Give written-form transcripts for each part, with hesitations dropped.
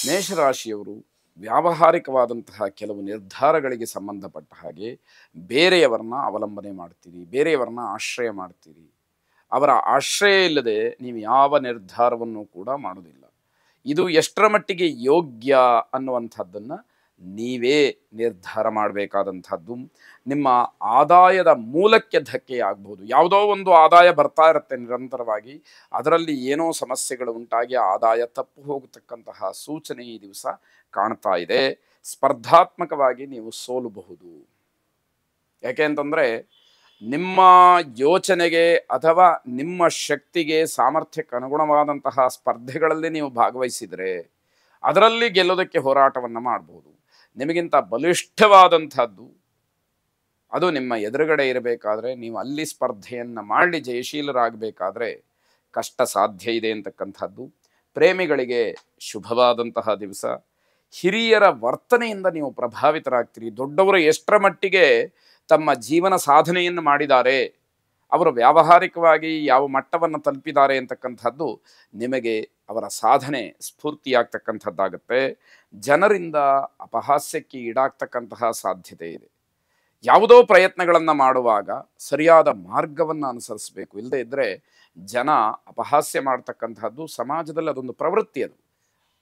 ಮೇಷರಾಶಿಯವರು ವ್ಯಾವಹಾರಿಕವಾದಂತಹ ಕೆಲವು ನಿರ್ಧಾರಗಳಿಗೆ ಸಂಬಂಧಪಟ್ಟ ಹಾಗೆ ಬೇರೆಯವರನ್ನ ಅವಲಂಬನೆ ಮಾಡ್ತೀರಿ, ಬೇರೆಯವರನ್ನ ಆಶ್ರಯ ಮಾಡ್ತೀರಿ. ಅವರ ಆಶ್ರಯ ಇಲ್ಲದೆ ನೀವು ಯಾವ ನಿರ್ಧಾರವನ್ನು ಕೂಡ ಮಾಡೋದಿಲ್ಲ. ಇದು ಎಷ್ಟರ ಮಟ್ಟಿಗೆ ಯೋಗ್ಯ ಅನ್ನುವಂಥದ್ದನ್ನು ನೀವೇ ನಿರ್ಧಾರ ಮಾಡಬೇಕಾದಂಥದ್ದು. ನಿಮ್ಮ ಆದಾಯದ ಮೂಲಕ್ಕೆ ಧಕ್ಕೆ ಆಗ್ಬೋದು. ಯಾವುದೋ ಒಂದು ಆದಾಯ ಬರ್ತಾ ಇರುತ್ತೆ ನಿರಂತರವಾಗಿ, ಅದರಲ್ಲಿ ಏನೋ ಸಮಸ್ಯೆಗಳು ಉಂಟಾಗಿ ಆದಾಯ ತಪ್ಪು ಹೋಗತಕ್ಕಂತಹ ಸೂಚನೆ ಈ ದಿವಸ ಕಾಣ್ತಾ ಇದೆ. ಸ್ಪರ್ಧಾತ್ಮಕವಾಗಿ ನೀವು ಸೋಲಬಹುದು. ಯಾಕೆ ಅಂತಂದರೆ ನಿಮ್ಮ ಯೋಚನೆಗೆ ಅಥವಾ ನಿಮ್ಮ ಶಕ್ತಿಗೆ ಸಾಮರ್ಥ್ಯಕ್ಕೆ ಅನುಗುಣವಾದಂತಹ ಸ್ಪರ್ಧೆಗಳಲ್ಲಿ ನೀವು ಭಾಗವಹಿಸಿದರೆ ಅದರಲ್ಲಿ ಗೆಲ್ಲೋದಕ್ಕೆ ಹೋರಾಟವನ್ನು ಮಾಡ್ಬೋದು. ನಿಮಗಿಂತ ಬಲಿಷ್ಠವಾದಂಥದ್ದು ಅದು ನಿಮ್ಮ ಎದುರುಗಡೆ ಇರಬೇಕಾದ್ರೆ ನೀವು ಅಲ್ಲಿ ಸ್ಪರ್ಧೆಯನ್ನು ಮಾಡಿ ಜಯಶೀಲರಾಗಬೇಕಾದ್ರೆ ಕಷ್ಟ ಸಾಧ್ಯ ಇದೆ ಅಂತಕ್ಕಂಥದ್ದು. ಪ್ರೇಮಿಗಳಿಗೆ ಶುಭವಾದಂತಹ ದಿವಸ. ಹಿರಿಯರ ವರ್ತನೆಯಿಂದ ನೀವು ಪ್ರಭಾವಿತರಾಗ್ತೀರಿ. ದೊಡ್ಡವರು ಎಷ್ಟರ ಮಟ್ಟಿಗೆ ತಮ್ಮ ಜೀವನ ಸಾಧನೆಯನ್ನು ಮಾಡಿದ್ದಾರೆ, ಅವರು ವ್ಯಾವಹಾರಿಕವಾಗಿ ಯಾವ ಮಟ್ಟವನ್ನು ತಲುಪಿದ್ದಾರೆ ಅಂತಕ್ಕಂಥದ್ದು ನಿಮಗೆ ಅವರ ಸಾಧನೆ ಸ್ಫೂರ್ತಿಯಾಗ್ತಕ್ಕಂಥದ್ದಾಗುತ್ತೆ. ಜನರಿಂದ ಅಪಹಾಸ್ಯಕ್ಕೆ ಈಡಾಗ್ತಕ್ಕಂತಹ ಸಾಧ್ಯತೆ ಇದೆ. ಯಾವುದೋ ಪ್ರಯತ್ನಗಳನ್ನು ಮಾಡುವಾಗ ಸರಿಯಾದ ಮಾರ್ಗವನ್ನು ಅನುಸರಿಸಬೇಕು. ಇಲ್ಲದೇ ಇದ್ದರೆ ಜನ ಅಪಹಾಸ್ಯ ಮಾಡ್ತಕ್ಕಂಥದ್ದು ಸಮಾಜದಲ್ಲಿ ಅದೊಂದು ಪ್ರವೃತ್ತಿ.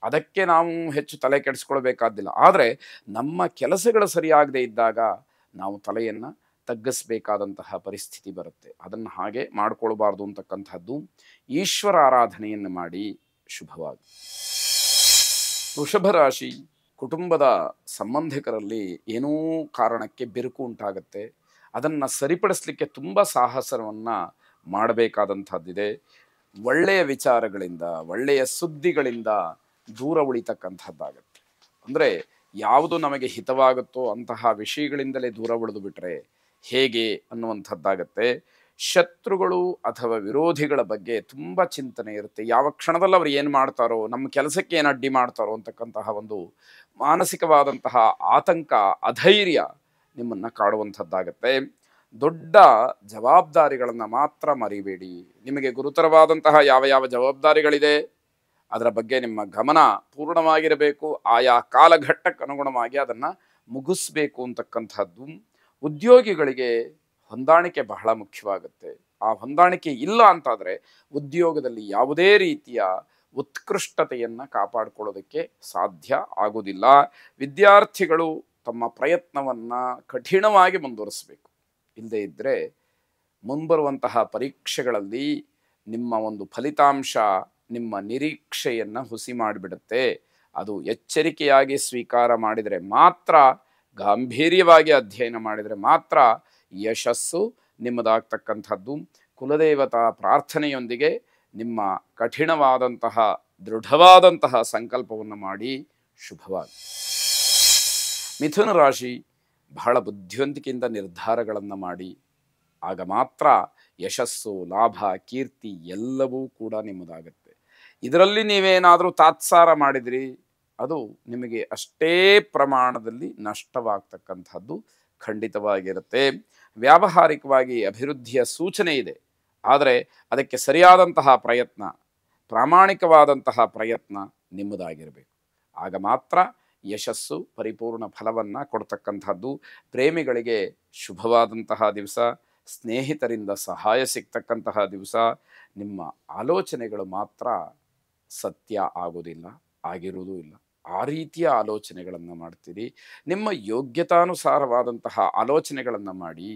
ಅದಕ್ಕೆ ನಾವು ಹೆಚ್ಚು ತಲೆ ಕೆಡಿಸ್ಕೊಳ್ಬೇಕಾದಿಲ್ಲ. ಆದರೆ ನಮ್ಮ ಕೆಲಸಗಳು ಸರಿಯಾಗದೇ ಇದ್ದಾಗ ನಾವು ತಲೆಯನ್ನು ತಗ್ಗಿಸಬೇಕಾದಂತಹ ಪರಿಸ್ಥಿತಿ ಬರುತ್ತೆ. ಅದನ್ನು ಹಾಗೆ ಮಾಡಿಕೊಳ್ಬಾರ್ದು ಅಂತಕ್ಕಂಥದ್ದು. ಈಶ್ವರ ಆರಾಧನೆಯನ್ನು ಮಾಡಿ ಶುಭವಾಗಿ. ವೃಷಭ ರಾಶಿ, ಕುಟುಂಬದ ಸಂಬಂಧಿಕರಲ್ಲಿ ಏನೋ ಕಾರಣಕ್ಕೆ ಬಿರುಕು ಉಂಟಾಗತ್ತೆ. ಅದನ್ನು ಸರಿಪಡಿಸಲಿಕ್ಕೆ ತುಂಬ ಸಾಹಸವನ್ನು ಮಾಡಬೇಕಾದಂಥದ್ದಿದೆ. ಒಳ್ಳೆಯ ವಿಚಾರಗಳಿಂದ, ಒಳ್ಳೆಯ ಸುದ್ದಿಗಳಿಂದ ದೂರ ಉಳಿತಕ್ಕಂಥದ್ದಾಗತ್ತೆ. ಅಂದರೆ ಯಾವುದು ನಮಗೆ ಹಿತವಾಗುತ್ತೋ ಅಂತಹ ವಿಷಯಗಳಿಂದಲೇ ದೂರ ಉಳಿದು ಬಿಟ್ಟರೆ ಹೇಗೆ ಅನ್ನುವಂಥದ್ದಾಗತ್ತೆ. ಶತ್ರುಗಳು ಅಥವಾ ವಿರೋಧಿಗಳ ಬಗ್ಗೆ ತುಂಬ ಚಿಂತನೆ ಇರುತ್ತೆ. ಯಾವ ಕ್ಷಣದಲ್ಲಿ ಅವರು ಏನು ಮಾಡ್ತಾರೋ, ನಮ್ಮ ಕೆಲಸಕ್ಕೆ ಏನು ಅಡ್ಡಿ ಮಾಡ್ತಾರೋ ಅಂತಕ್ಕಂತಹ ಒಂದು ಮಾನಸಿಕವಾದಂತಹ ಆತಂಕ, ಅಧೈರ್ಯ ನಿಮ್ಮನ್ನು ಕಾಡುವಂಥದ್ದಾಗತ್ತೆ. ದೊಡ್ಡ ಜವಾಬ್ದಾರಿಗಳನ್ನು ಮಾತ್ರ ಮರಿಬೇಡಿ. ನಿಮಗೆ ಗುರುತರವಾದಂತಹ ಯಾವ ಯಾವ ಜವಾಬ್ದಾರಿಗಳಿದೆ ಅದರ ಬಗ್ಗೆ ನಿಮ್ಮ ಗಮನ ಪೂರ್ಣವಾಗಿರಬೇಕು. ಆಯಾ ಕಾಲಘಟ್ಟಕ್ಕೆ ಅನುಗುಣವಾಗಿ ಅದನ್ನು ಮುಗಿಸ್ಬೇಕು ಅಂತಕ್ಕಂಥದ್ದು. ಉದ್ಯೋಗಿಗಳಿಗೆ ಹೊಂದಾಣಿಕೆ ಬಹಳ ಮುಖ್ಯವಾಗುತ್ತೆ. ಆ ಹೊಂದಾಣಿಕೆ ಇಲ್ಲ ಅಂತಾದರೆ ಉದ್ಯೋಗದಲ್ಲಿ ಯಾವುದೇ ರೀತಿಯ ಉತ್ಕೃಷ್ಟತೆಯನ್ನು ಕಾಪಾಡಿಕೊಳ್ಳೋದಕ್ಕೆ ಸಾಧ್ಯ ಆಗೋದಿಲ್ಲ. ವಿದ್ಯಾರ್ಥಿಗಳು ತಮ್ಮ ಪ್ರಯತ್ನವನ್ನು ಕಠಿಣವಾಗಿ ಮುಂದುವರಿಸಬೇಕು. ಇಲ್ಲದೇ ಇದ್ದರೆ ಮುಂಬರುವಂತಹ ಪರೀಕ್ಷೆಗಳಲ್ಲಿ ನಿಮ್ಮ ಒಂದು ಫಲಿತಾಂಶ ನಿಮ್ಮ ನಿರೀಕ್ಷೆಯನ್ನು ಹುಸಿ ಮಾಡಿಬಿಡುತ್ತೆ. ಅದು ಎಚ್ಚರಿಕೆಯಾಗಿ ಸ್ವೀಕಾರ ಮಾಡಿದರೆ ಮಾತ್ರ, ಗಾಂಭೀರ್ಯವಾಗಿ ಅಧ್ಯಯನ ಮಾಡಿದರೆ ಮಾತ್ರ ಯಶಸ್ಸು ನಿಮ್ಮದಾಗ್ತಕ್ಕಂಥದ್ದು. ಕುಲದೇವತಾ ಪ್ರಾರ್ಥನೆಯೊಂದಿಗೆ ನಿಮ್ಮ ಕಠಿಣವಾದಂತಹ ದೃಢವಾದಂತಹ ಸಂಕಲ್ಪವನ್ನು ಮಾಡಿ ಶುಭವಾಗಿ. ಮಿಥುನ ರಾಶಿ, ಬಹಳ ಬುದ್ಧಿವಂತಿಕೆಯಿಂದ ನಿರ್ಧಾರಗಳನ್ನು ಮಾಡಿ, ಆಗ ಮಾತ್ರ ಯಶಸ್ಸು, ಲಾಭ, ಕೀರ್ತಿ ಎಲ್ಲವೂ ಕೂಡ ನಿಮ್ಮದಾಗುತ್ತೆ. ಇದರಲ್ಲಿ ನೀವೇನಾದರೂ ತಾತ್ಸಾರ ಮಾಡಿದ್ರಿ ಅದು ನಿಮಗೆ ಅಷ್ಟೇ ಪ್ರಮಾಣದಲ್ಲಿ ನಷ್ಟವಾಗ್ತಕ್ಕಂಥದ್ದು ಖಂಡಿತವಾಗಿರುತ್ತೆ. ವ್ಯಾವಹಾರಿಕವಾಗಿ ಅಭಿವೃದ್ಧಿಯ ಸೂಚನೆ ಇದೆ. ಆದರೆ ಅದಕ್ಕೆ ಸರಿಯಾದಂತಹ ಪ್ರಯತ್ನ, ಪ್ರಾಮಾಣಿಕವಾದಂತಹ ಪ್ರಯತ್ನ ನಿಮ್ಮದಾಗಿರಬೇಕು. ಆಗ ಮಾತ್ರ ಯಶಸ್ಸು ಪರಿಪೂರ್ಣ ಫಲವನ್ನು ಕೊಡ್ತಕ್ಕಂಥದ್ದು. ಪ್ರೇಮಿಗಳಿಗೆ ಶುಭವಾದಂತಹ ದಿವಸ. ಸ್ನೇಹಿತರಿಂದ ಸಹಾಯ ಸಿಗ್ತಕ್ಕಂತಹ ದಿವಸ. ನಿಮ್ಮ ಆಲೋಚನೆಗಳು ಮಾತ್ರ ಸತ್ಯ ಆಗೋದಿಲ್ಲ, ಆಗಿರುವುದೂ ಇಲ್ಲ. ಆ ರೀತಿಯ ಆಲೋಚನೆಗಳನ್ನು ಮಾಡ್ತೀರಿ. ನಿಮ್ಮ ಯೋಗ್ಯತಾನುಸಾರವಾದಂತಹ ಆಲೋಚನೆಗಳನ್ನು ಮಾಡಿ,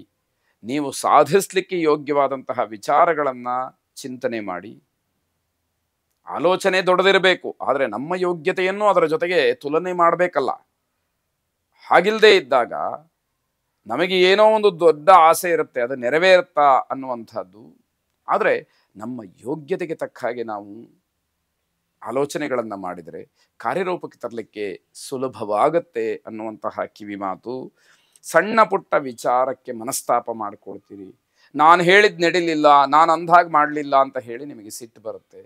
ನೀವು ಸಾಧಿಸಲಿಕ್ಕೆ ಯೋಗ್ಯವಾದಂತಹ ವಿಚಾರಗಳನ್ನು ಚಿಂತನೆ ಮಾಡಿ. ಆಲೋಚನೆ ದೊಡ್ಡದಿರಬೇಕು, ಆದರೆ ನಮ್ಮ ಯೋಗ್ಯತೆಯನ್ನು ಅದರ ಜೊತೆಗೆ ತುಲನೆ ಮಾಡಬೇಕಲ್ಲ. ಹಾಗಿಲ್ಲದೆ ಇದ್ದಾಗ ನಮಗೆ ಏನೋ ಒಂದು ದೊಡ್ಡ ಆಸೆ ಇರುತ್ತೆ, ಅದು ನೆರವೇರುತ್ತಾ ಅನ್ನುವಂಥದ್ದು. ಆದರೆ ನಮ್ಮ ಯೋಗ್ಯತೆಗೆ ತಕ್ಕ ಹಾಗೆ ನಾವು ಆಲೋಚನೆಗಳನ್ನು ಮಾಡಿದರೆ ಕಾರ್ಯರೂಪಕ್ಕೆ ತರಲಿಕ್ಕೆ ಸುಲಭವಾಗತ್ತೆ ಅನ್ನುವಂತಹ ಕಿವಿ ಮಾತು. ಸಣ್ಣ ಪುಟ್ಟ ವಿಚಾರಕ್ಕೆ ಮನಸ್ತಾಪ ಮಾಡಿಕೊಳ್ತೀರಿ. ನಾನು ಹೇಳಿದ್ದು ನಡೀಲಿಲ್ಲ, ನಾನು ಅಂದಾಗ ಮಾಡಲಿಲ್ಲ ಅಂತ ಹೇಳಿ ನಿಮಗೆ ಸಿಟ್ಟು ಬರುತ್ತೆ.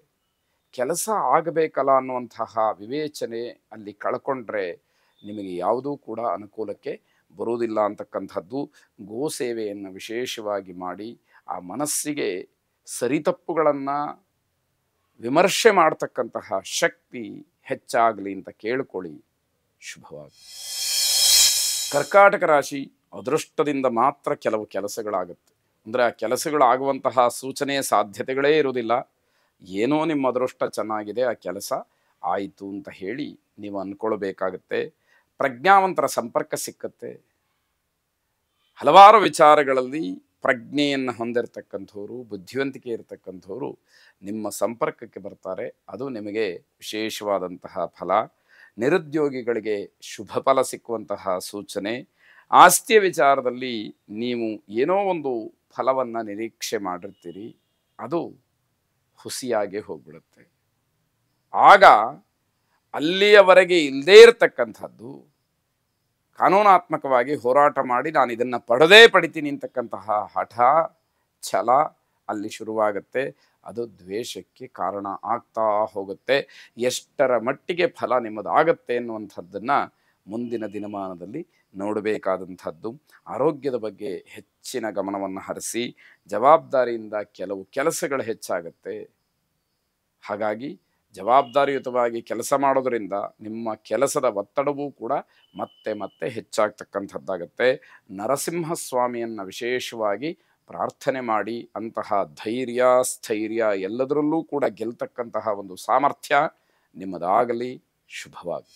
ಕೆಲಸ ಆಗಬೇಕಲ್ಲ ಅನ್ನುವಂತಹ ವಿವೇಚನೆ ಅಲ್ಲಿ ಕಳ್ಕೊಂಡ್ರೆ ನಿಮಗೆ ಯಾವುದೂ ಕೂಡ ಅನುಕೂಲಕ್ಕೆ ಬರುವುದಿಲ್ಲ ಅಂತಕ್ಕಂಥದ್ದು. ಗೋಸೇವೆಯನ್ನು ವಿಶೇಷವಾಗಿ ಮಾಡಿ ಆ ಮನಸ್ಸಿಗೆ ಸರಿತಪ್ಪುಗಳನ್ನು ವಿಮರ್ಶೆ ಮಾಡ್ತಕ್ಕಂತಹ ಶಕ್ತಿ ಹೆಚ್ಚಾಗಲಿ ಅಂತ ಕೇಳ್ಕೊಳ್ಳಿ. ಶುಭವಾಗಿ. ಕರ್ಕಾಟಕ ರಾಶಿ ಅದೃಷ್ಟದಿಂದ ಮಾತ್ರ ಕೆಲವು ಕೆಲಸಗಳಾಗುತ್ತೆ. ಅಂದರೆ ಆ ಕೆಲಸಗಳಾಗುವಂತಹ ಸೂಚನೆಯ ಸಾಧ್ಯತೆಗಳೇ ಇರುವುದಿಲ್ಲ. ಏನೋ ನಿಮ್ಮ ಅದೃಷ್ಟ ಚೆನ್ನಾಗಿದೆ, ಆ ಕೆಲಸ ಆಯಿತು ಅಂತ ಹೇಳಿ ನೀವು ಅಂದ್ಕೊಳ್ಬೇಕಾಗತ್ತೆ. ಪ್ರಜ್ಞಾವಂತರ ಸಂಪರ್ಕ ಸಿಕ್ಕತ್ತೆ. ಹಲವಾರು ವಿಚಾರಗಳಲ್ಲಿ ಪ್ರಜ್ಞೆಯನ್ನು ಹೊಂದಿರತಕ್ಕಂಥವ್ರು, ಬುದ್ಧಿವಂತಿಕೆ ಇರತಕ್ಕಂಥವ್ರು ನಿಮ್ಮ ಸಂಪರ್ಕಕ್ಕೆ ಬರ್ತಾರೆ. ಅದು ನಿಮಗೆ ವಿಶೇಷವಾದಂತಹ ಫಲ. ನಿರುದ್ಯೋಗಿಗಳಿಗೆ ಶುಭ ಫಲ ಸಿಕ್ಕುವಂತಹ ಸೂಚನೆ. ಆಸ್ತಿಯ ವಿಚಾರದಲ್ಲಿ ನೀವು ಏನೋ ಒಂದು ಫಲವನ್ನು ನಿರೀಕ್ಷೆ ಮಾಡಿರ್ತೀರಿ, ಅದು ಹುಸಿಯಾಗಿ ಹೋಗ್ಬಿಡುತ್ತೆ. ಆಗ ಅಲ್ಲಿಯವರೆಗೆ ಇಲ್ಲದೇ ಇರತಕ್ಕಂಥದ್ದು ಕಾನೂನಾತ್ಮಕವಾಗಿ ಹೋರಾಟ ಮಾಡಿ ನಾನು ಇದನ್ನು ಪಡೆದೇ ಪಡಿತೀನಿ ಅಂತಕ್ಕಂತಹ ಹಠ, ಛಲ ಅಲ್ಲಿ ಶುರುವಾಗುತ್ತೆ. ಅದು ದ್ವೇಷಕ್ಕೆ ಕಾರಣ ಆಗ್ತಾ ಹೋಗುತ್ತೆ. ಎಷ್ಟರ ಮಟ್ಟಿಗೆ ಫಲ ನಿಮ್ಮದಾಗತ್ತೆ ಎನ್ನುವಂಥದ್ದನ್ನು ಮುಂದಿನ ದಿನಮಾನದಲ್ಲಿ ನೋಡಬೇಕಾದಂಥದ್ದು. ಆರೋಗ್ಯದ ಬಗ್ಗೆ ಹೆಚ್ಚಿನ ಗಮನವನ್ನು ಹರಿಸಿ. ಜವಾಬ್ದಾರಿಯಿಂದ ಕೆಲವು ಕೆಲಸಗಳು ಹೆಚ್ಚಾಗತ್ತೆ. ಹಾಗಾಗಿ ಜವಾಬ್ದಾರಿಯುತವಾಗಿ ಕೆಲಸ ಮಾಡೋದರಿಂದ ನಿಮ್ಮ ಕೆಲಸದ ಒತ್ತಡವೂ ಕೂಡ ಮತ್ತೆ ಮತ್ತೆ ಹೆಚ್ಚಾಗ್ತಕ್ಕಂಥದ್ದಾಗತ್ತೆ. ನರಸಿಂಹಸ್ವಾಮಿಯನ್ನು ವಿಶೇಷವಾಗಿ ಪ್ರಾರ್ಥನೆ ಮಾಡಿ. ಅಂತಹ ಧೈರ್ಯ, ಸ್ಥೈರ್ಯ ಎಲ್ಲದರಲ್ಲೂ ಕೂಡ ಗೆಲ್ತಕ್ಕಂತಹ ಒಂದು ಸಾಮರ್ಥ್ಯ ನಿಮ್ಮದಾಗಲಿ. ಶುಭವಾಗಿ.